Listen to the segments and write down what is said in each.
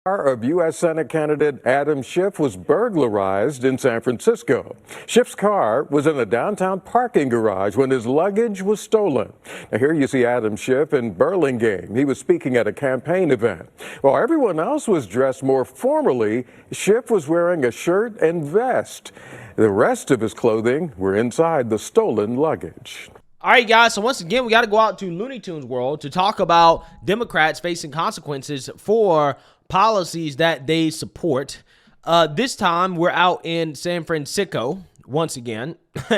Car of U.S. Senate candidate Adam Schiff was burglarized in San Francisco. Schiff's car was in a downtown parking garage when his luggage was stolen. Now here you see Adam Schiff in Burlingame. He was speaking at a campaign event. While everyone else was dressed more formally, Schiff was wearing a shirt and vest. The rest of his clothing were inside the stolen luggage. All right, guys, so once again, we got to go out to Looney Tunes world to talk about Democrats facing consequences for policies that they support. This time, we're out in San Francisco once again,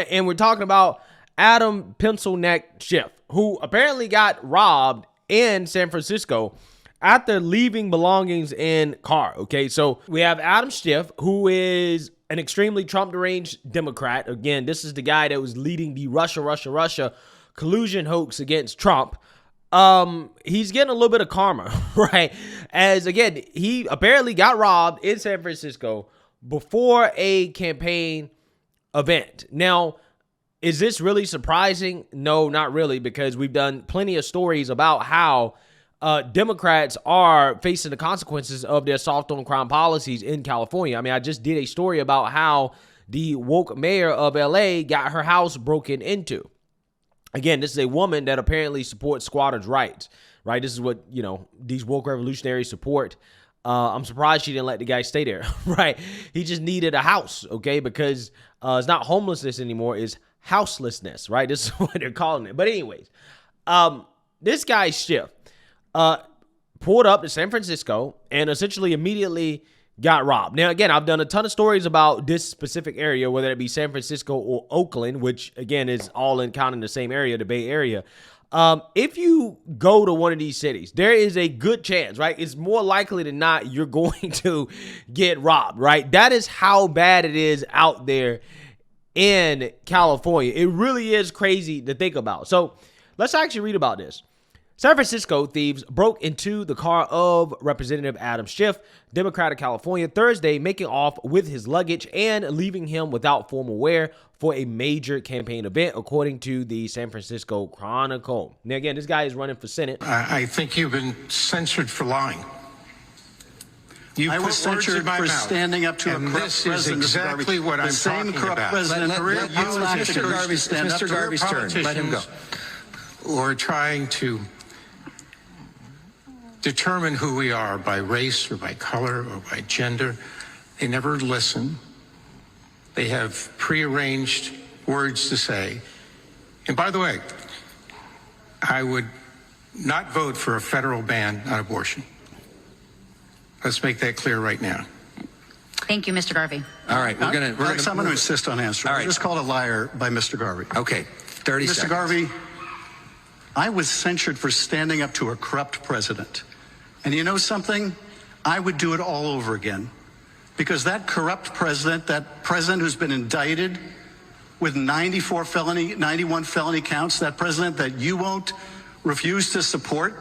and we're talking about Adam Pencil Neck Schiff, who apparently got robbed in San Francisco after leaving belongings in car. Okay, so we have Adam Schiff, who is an extremely Trump-deranged Democrat. Again, this is the guy that was leading the Russia collusion hoax against Trump. He's getting a little bit of karma, right? As again, he apparently got robbed in San Francisco before a campaign event. Now, is this really surprising? No, not really, because we've done plenty of stories about how Democrats are facing the consequences of their soft on crime policies in California. I mean, I just did a story about how the woke mayor of LA got her house broken into. Again, this is a woman that apparently supports squatters' rights, right? This is what, these woke revolutionaries support. I'm surprised she didn't let the guy stay there, right? He just needed a house, okay? Because it's not homelessness anymore, it's houselessness, right? This is what they're calling it. But anyways, this guy, Schiff, pulled up to San Francisco and essentially immediately got robbed. Now, again, I've done a ton of stories about this specific area, whether it be San Francisco or Oakland, which, again, is all in kind of the same area, the Bay Area. If you go to one of these cities, there is a good chance, right? It's more likely than not you're going to get robbed, right? That is how bad it is out there in California. It really is crazy to think about. So let's actually read about this. San Francisco thieves broke into the car of Representative Adam Schiff, Democrat of California, Thursday, making off with his luggage and leaving him without formal wear for a major campaign event, according to the San Francisco Chronicle. Now, again, this guy is running for Senate. I think you've been censored for lying. I was censured for standing up to a corrupt this president. Is exactly what I'm talking about. Mr. Garvey's turn. Let him go. Or trying to determine who we are by race or by color or by gender. They never listen. They have prearranged words to say. And by the way, I would not vote for a federal ban on abortion. Let's make that clear right now. Thank you, Mr. Garvey. All right, we're going to insist on answering. All right. I was just called a liar by Mr. Garvey. Okay, 30 seconds. Mr. Garvey, I was censured for standing up to a corrupt president. And you know something? I would do it all over again. Because that corrupt president, that president who's been indicted with 91 felony counts, that president that you won't refuse to support,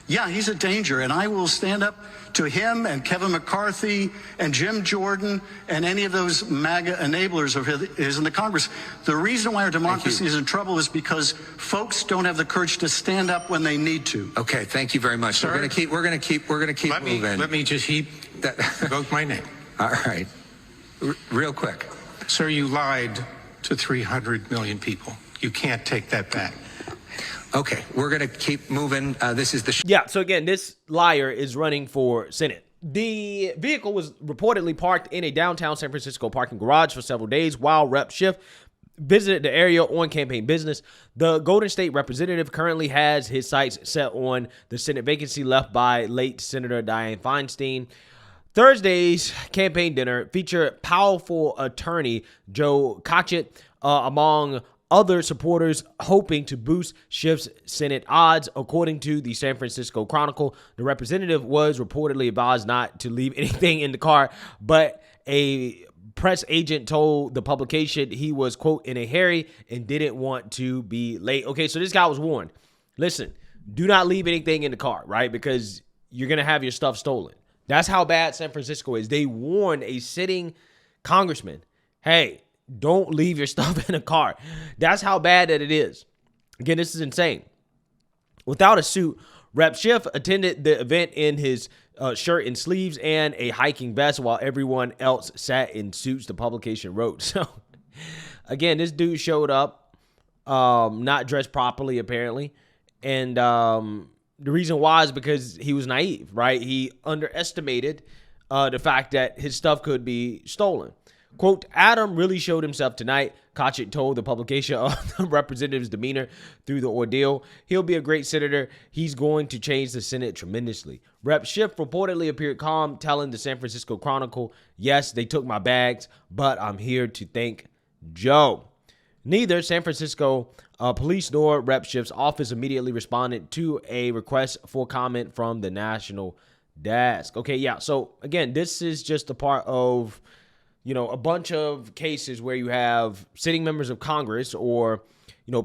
yeah, he's a danger. And I will stand up to him and Kevin McCarthy and Jim Jordan and any of those MAGA enablers of his in the Congress. The reason why our democracy is in trouble is because folks don't have the courage to stand up when they need to. Okay, thank you very much. Sir, we're going to keep moving. Let me just invoke my name. All right. Real quick. Sir, you lied to 300 million people. You can't take that back. Okay, we're going to keep moving. This is the... Yeah, so again, this liar is running for Senate. The vehicle was reportedly parked in a downtown San Francisco parking garage for several days while Rep. Schiff visited the area on campaign business. The Golden State representative currently has his sights set on the Senate vacancy left by late Senator Dianne Feinstein. Thursday's campaign dinner featured powerful attorney Joe Cotchett among other supporters hoping to boost Schiff's Senate odds. According to the San Francisco Chronicle, the representative was reportedly advised not to leave anything in the car, but a press agent told the publication he was, quote, in a hurry and didn't want to be late. Okay, so this guy was warned. Listen, do not leave anything in the car, right? Because you're going to have your stuff stolen. That's how bad San Francisco is. They warned a sitting congressman, hey, don't leave your stuff in a car. That's how bad that it is. Again, this is insane. Without a suit, Rep. Schiff attended the event in his shirt and sleeves and a hiking vest while everyone else sat in suits, the publication wrote. So again, this dude showed up not dressed properly, apparently. And the reason why is because he was naive, right? He underestimated the fact that his stuff could be stolen. Quote, Adam really showed himself tonight, Kotchett told the publication of the representative's demeanor through the ordeal. He'll be a great senator. He's going to change the Senate tremendously. Rep. Schiff reportedly appeared calm, telling the San Francisco Chronicle, yes, they took my bags, but I'm here to thank Joe. Neither San Francisco police nor Rep. Schiff's office immediately responded to a request for comment from the national desk. Okay, yeah, so again, this is just a part of a bunch of cases where you have sitting members of Congress or,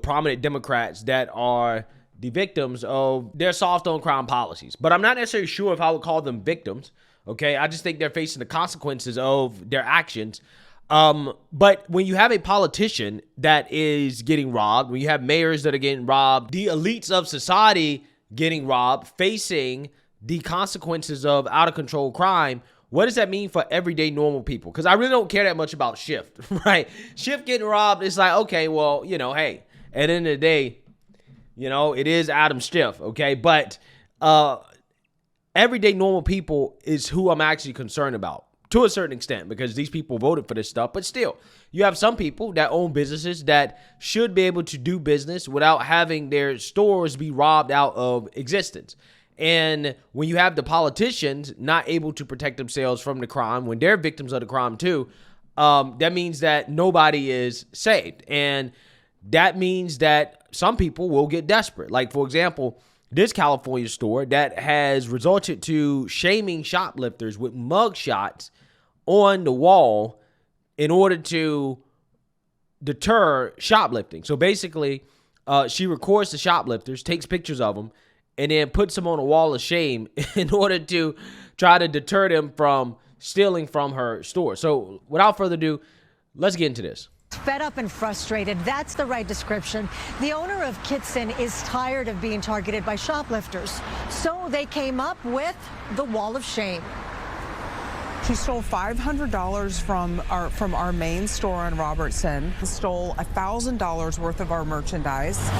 prominent Democrats that are the victims of their soft on crime policies. But I'm not necessarily sure if I would call them victims. Okay. I just think they're facing the consequences of their actions. But when you have a politician that is getting robbed, when you have mayors that are getting robbed, the elites of society getting robbed, facing the consequences of out of control crime, what does that mean for everyday normal people? Because I really don't care that much about Schiff, right? Schiff getting robbed, it's like, okay, well, hey, at the end of the day, it is Adam Schiff, okay? But everyday normal people is who I'm actually concerned about to a certain extent because these people voted for this stuff. But still, you have some people that own businesses that should be able to do business without having their stores be robbed out of existence. And when you have the politicians not able to protect themselves from the crime, when they're victims of the crime too, that means that nobody is saved. And that means that some people will get desperate. Like, for example, this California store that has resulted to shaming shoplifters with mug shots on the wall in order to deter shoplifting. So basically, she records the shoplifters, takes pictures of them, and then puts them on a wall of shame in order to try to deter them from stealing from her store. So without further ado, let's get into this. Fed up and frustrated, that's the right description. The owner of Kitson is tired of being targeted by shoplifters, so they came up with the wall of shame. She stole $500 from our main store on Robertson, stole $1,000 worth of our merchandise.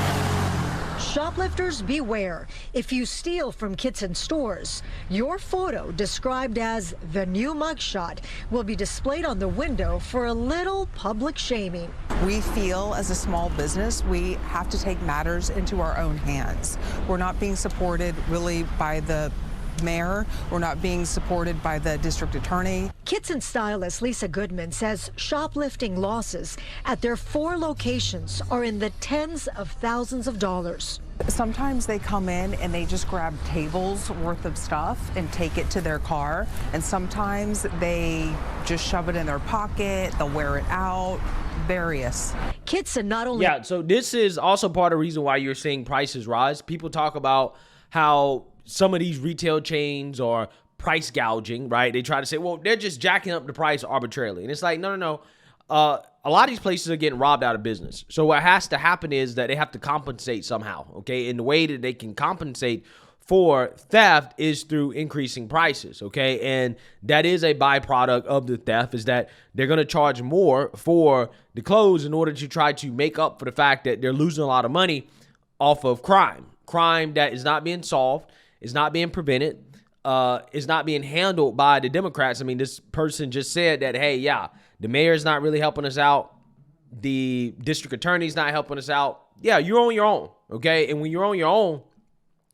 Shoplifters beware. If you steal from Kitson stores, your photo, described as the new mugshot, will be displayed on the window for a little public shaming. We feel as a small business, we have to take matters into our own hands. We're not being supported really by the mayor. We're not being supported by the district attorney. Kitson stylist Lisa Goodman says shoplifting losses at their 4 locations are in the tens of thousands of dollars. Sometimes they come in and they just grab tables worth of stuff and take it to their car. And sometimes they just shove it in their pocket. They'll wear it out. Various. Kitson not only... Yeah, so this is also part of the reason why you're seeing prices rise. People talk about how some of these retail chains are price gouging, right? They try to say, well, they're just jacking up the price arbitrarily. And it's like, no. A lot of these places are getting robbed out of business. So what has to happen is that they have to compensate somehow, okay? And the way that they can compensate for theft is through increasing prices, okay? And that is a byproduct of the theft, is that they're going to charge more for the clothes in order to try to make up for the fact that they're losing a lot of money off of crime that is not being solved, is not being prevented, is not being handled by the Democrats. I mean, this person just said that, hey, yeah, the mayor's not really helping us out. The district attorney's not helping us out. Yeah, you're on your own, okay? And when you're on your own,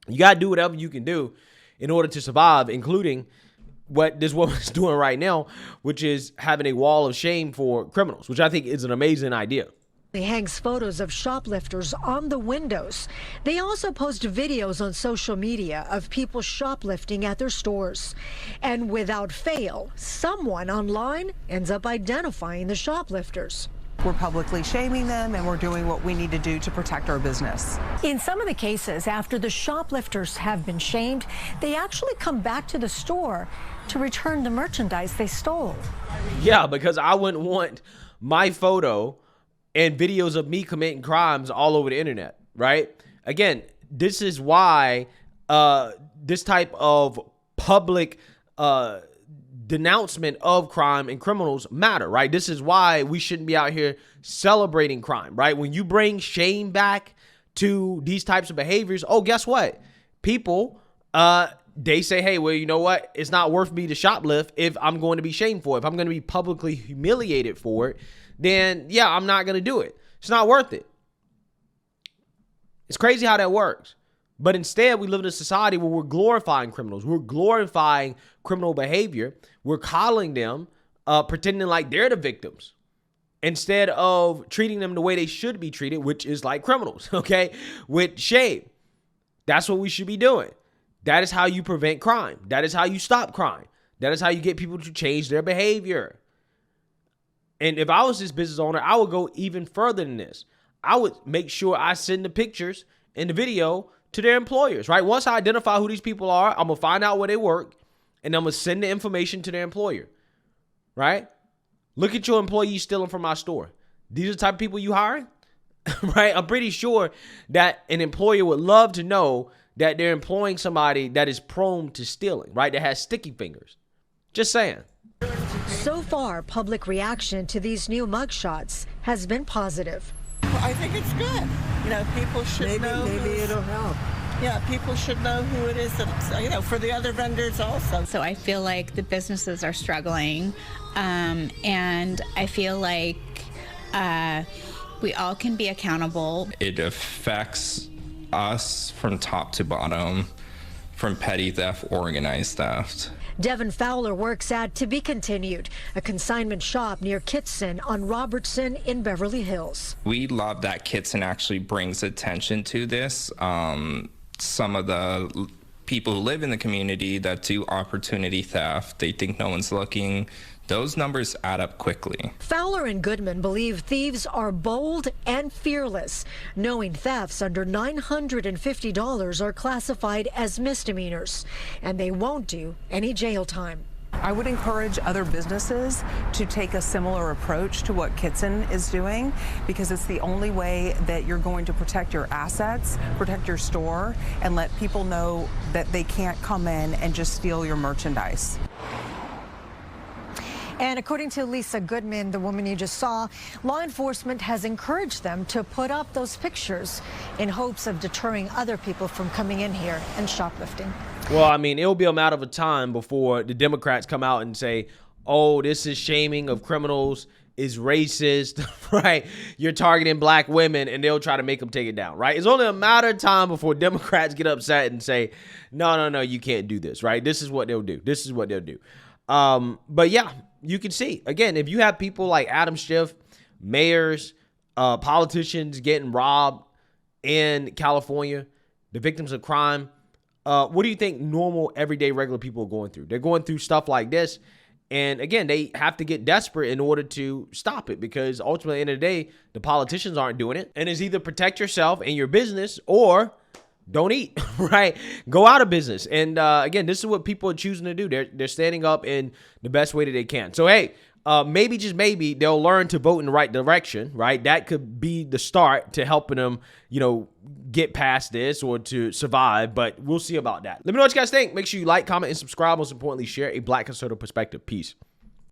you got to do whatever you can do in order to survive, including what this woman's doing right now, which is having a wall of shame for criminals, which I think is an amazing idea. He hangs photos of shoplifters on the windows. They also post videos on social media of people shoplifting at their stores. And without fail, someone online ends up identifying the shoplifters. We're publicly shaming them, and we're doing what we need to do to protect our business. In some of the cases, after the shoplifters have been shamed, they actually come back to the store to return the merchandise they stole. Yeah, because I wouldn't want my photo and videos of me committing crimes all over the internet, right? Again, this is why this type of public denouncement of crime and criminals matter, right? This is why we shouldn't be out here celebrating crime, right? When you bring shame back to these types of behaviors, oh, guess what? People, they say, hey, well, you know what? It's not worth me to shoplift if I'm going to be shamed for it. If I'm going to be publicly humiliated for it, then yeah, I'm not going to do it. It's not worth it. It's crazy how that works. But instead, we live in a society where we're glorifying criminals. We're glorifying criminal behavior. We're coddling them, pretending like they're the victims, instead of treating them the way they should be treated, which is like criminals, okay? With shame. That's what we should be doing. That is how you prevent crime. That is how you stop crime. That is how you get people to change their behavior. And if I was this business owner, I would go even further than this. I would make sure I send the pictures and the video to their employers, right? Once I identify who these people are, I'm going to find out where they work, and I'm going to send the information to their employer, right? Look at your employees stealing from my store. These are the type of people you hiring, right? I'm pretty sure that an employer would love to know that they're employing somebody that is prone to stealing, right? That has sticky fingers. Just saying. So far, public reaction to these new mugshots has been positive. I think it's good. You know, people should know. Maybe it'll help. Yeah, people should know who it is. That, you know, for the other vendors also. So I feel like the businesses are struggling, and I feel like we all can be accountable. It affects us from top to bottom, from petty theft, organized theft. Devin Fowler works at To Be Continued, a consignment shop near Kitson on Robertson in Beverly Hills. We love that Kitson actually brings attention to this. Some of the people who live in the community that do opportunity theft, they think no one's looking. Those numbers add up quickly. Fowler and Goodman believe thieves are bold and fearless, knowing thefts under $950 are classified as misdemeanors, and they won't do any jail time. I would encourage other businesses to take a similar approach to what Kitson is doing, because it's the only way that you're going to protect your assets, protect your store, and let people know that they can't come in and just steal your merchandise. And according to Lisa Goodman, the woman you just saw, law enforcement has encouraged them to put up those pictures in hopes of deterring other people from coming in here and shoplifting. Well, I mean, it'll be a matter of time before the Democrats come out and say, oh, this is shaming of criminals, is racist, right? You're targeting black women, and they'll try to make them take it down, right? It's only a matter of time before Democrats get upset and say, no, you can't do this, right? This is what they'll do. This is what they'll do. But yeah, you can see, again, if you have people like Adam Schiff, mayors, politicians getting robbed in California, the victims of crime, what do you think normal, everyday, regular people are going through? They're going through stuff like this. And again, they have to get desperate in order to stop it, because ultimately, at the end of the day, the politicians aren't doing it. And it's either protect yourself and your business or don't eat, right? Go out of business. And again, this is what people are choosing to do. They're standing up in the best way that they can. So, hey, maybe, just maybe, they'll learn to vote in the right direction, right? That could be the start to helping them, you know, get past this or to survive. But we'll see about that. Let me know what you guys think. Make sure you like, comment, and subscribe. Most importantly, share a Black conservative perspective. Peace.